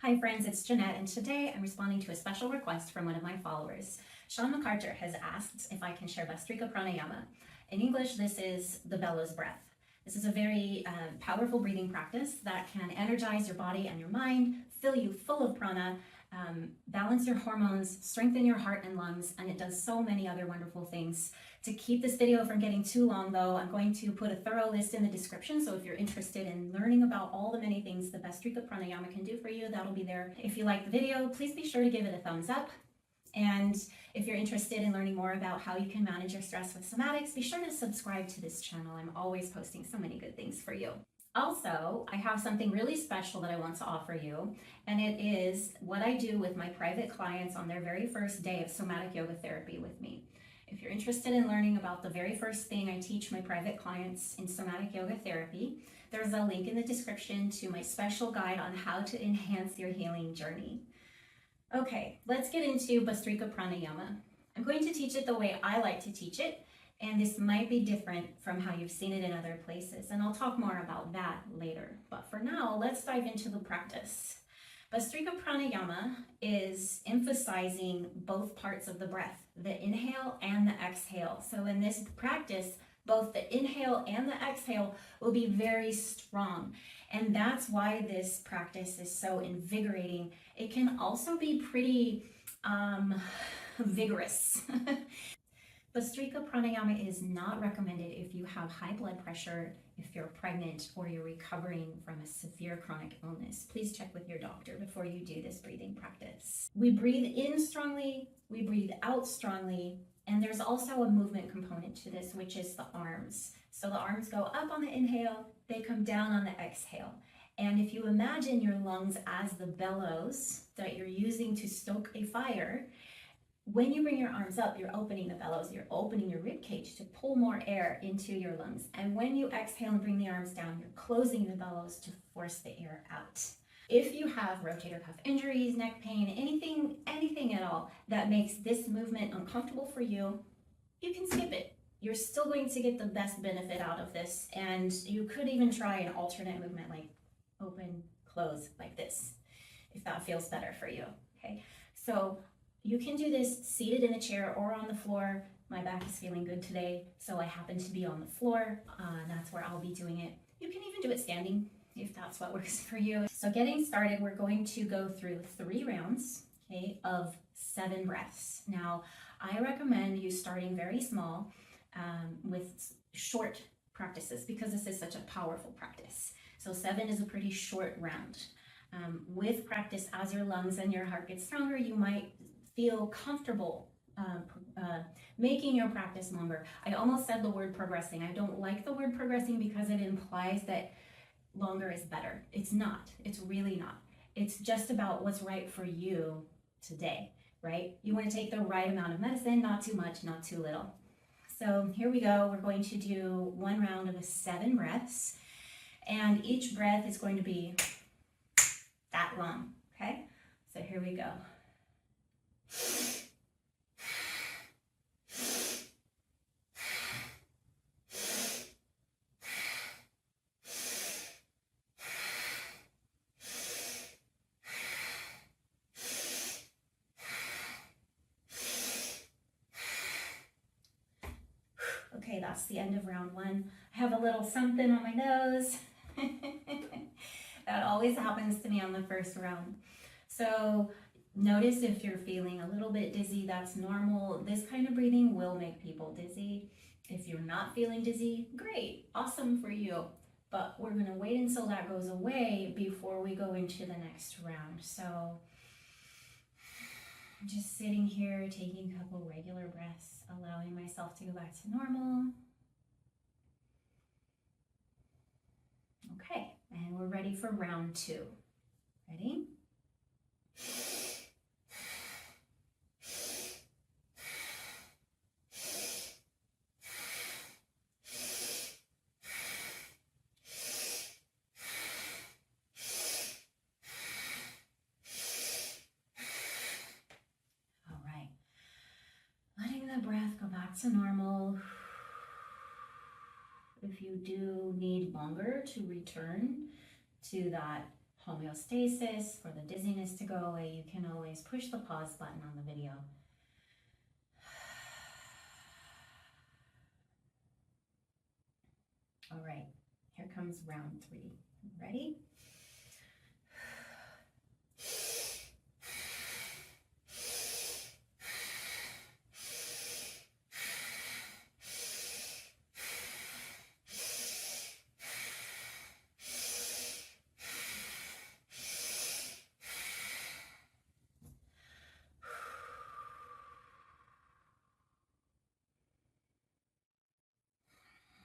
Hi friends, it's Jeanette, and today I'm responding to a special request from one of my followers. Sean McCarter has asked if I can share Bhastrika Pranayama. In English, this is the bellows breath. This is a very powerful breathing practice that can energize your body and your mind, fill you full of prana, balance your hormones, strengthen your heart and lungs, and it does so many other wonderful things. To keep this video from getting too long though, I'm going to put a thorough list in the description, so if you're interested in learning about all the many things the Bhastrika Pranayama can do for you, that'll be there. If you like the video, please be sure to give it a thumbs up. And if you're interested in learning more about how you can manage your stress with somatics, be sure to subscribe to this channel. I'm always posting so many good things for you. Also, I have something really special that I want to offer you, and it is what I do with my private clients on their very first day of somatic yoga therapy with me. If you're interested in learning about the very first thing I teach my private clients in somatic yoga therapy, there's a link in the description to my special guide on how to enhance your healing journey. Okay, let's get into Bhastrika Pranayama. I'm going to teach it the way I like to teach it, and this might be different from how you've seen it in other places, and I'll talk more about that later. But for now, let's dive into the practice. Bhastrika Pranayama is emphasizing both parts of the breath, the inhale and the exhale. So in this practice, both the inhale and the exhale will be very strong. And that's why this practice is so invigorating. It can also be pretty vigorous. Bhastrika Pranayama is not recommended if you have high blood pressure, if you're pregnant, or you're recovering from a severe chronic illness. Please check with your doctor before you do this breathing practice. We breathe in strongly, we breathe out strongly, and there's also a movement component to this, which is the arms. So the arms go up on the inhale, they come down on the exhale. And if you imagine your lungs as the bellows that you're using to stoke a fire, when you bring your arms up, you're opening the bellows, you're opening your rib cage to pull more air into your lungs. And when you exhale and bring the arms down, you're closing the bellows to force the air out. If you have rotator cuff injuries, neck pain, anything at all that makes this movement uncomfortable for you, you can skip it. You're still going to get the best benefit out of this. And you could even try an alternate movement like open, close, like this, if that feels better for you, okay? So you can do this seated in a chair or on the floor. My back is feeling good today, so I happen to be on the floor. That's where I'll be doing it. You can even do it standing if that's what works for you. So getting started, we're going to go through 3 rounds, okay, of 7 breaths. Now, I recommend you starting very small with short practices because this is such a powerful practice. So 7 is a pretty short round. With practice, as your lungs and your heart get stronger, you might feel comfortable making your practice longer. I almost said the word progressing. I don't like the word progressing because it implies that longer is better. It's not. It's really not. It's just about what's right for you today, right? You want to take the right amount of medicine, not too much, not too little. So here we go. We're going to do 1 round of 7 breaths, and each breath is going to be that long, okay? So here we go. Okay, that's the end of round 1. I have a little something on my nose. That always happens to me on the first round. So notice if you're feeling a little bit dizzy, that's normal. This kind of breathing will make people dizzy. If you're not feeling dizzy, great, awesome for you. But we're gonna wait until that goes away before we go into the next round. So I'm just sitting here, taking a couple regular breaths, allowing myself to go back to normal. Okay, and we're ready for round 2. Ready? All right, letting the breath go back to normal. If you do need longer to return to that homeostasis, for the dizziness to go away, you can always push the pause button on the video. All right, here comes round 3. Ready?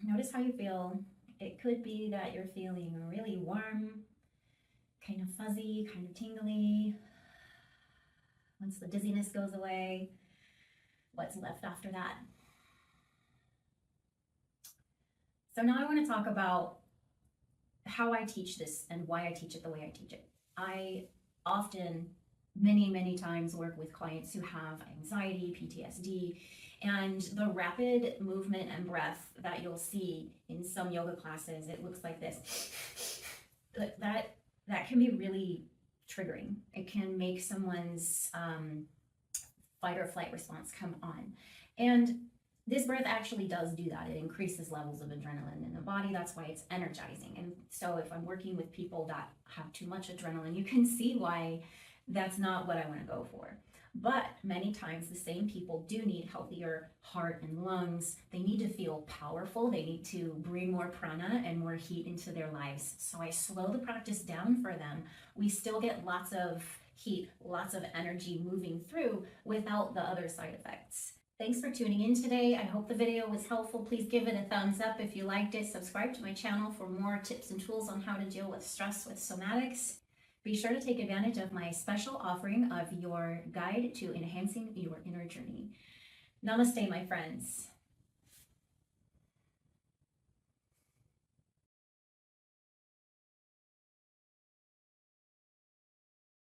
Notice how you feel. It could be that you're feeling really warm, kind of fuzzy, kind of tingly. Once the dizziness goes away, what's left after that? So now I want to talk about how I teach this and why I teach it the way I teach it. I often, many times, work with clients who have anxiety, PTSD, and the rapid movement and breath that you'll see in some yoga classes, it looks like this. That can be really triggering. It can make someone's fight or flight response come on. And this breath actually does do that. It increases levels of adrenaline in the body. That's why it's energizing. And so if I'm working with people that have too much adrenaline, you can see why that's not what I want to go for. But many times the same people do need healthier heart and lungs. They need to feel powerful. They need to bring more prana and more heat into their lives. So I slow the practice down for them. We still get lots of heat, lots of energy moving through without the other side effects. Thanks for tuning in today. I hope the video was helpful. Please give it a thumbs up if you liked it. Subscribe to my channel for more tips and tools on how to deal with stress with somatics. Be sure to take advantage of my special offering of your guide to enhancing your inner journey. Namaste, my friends.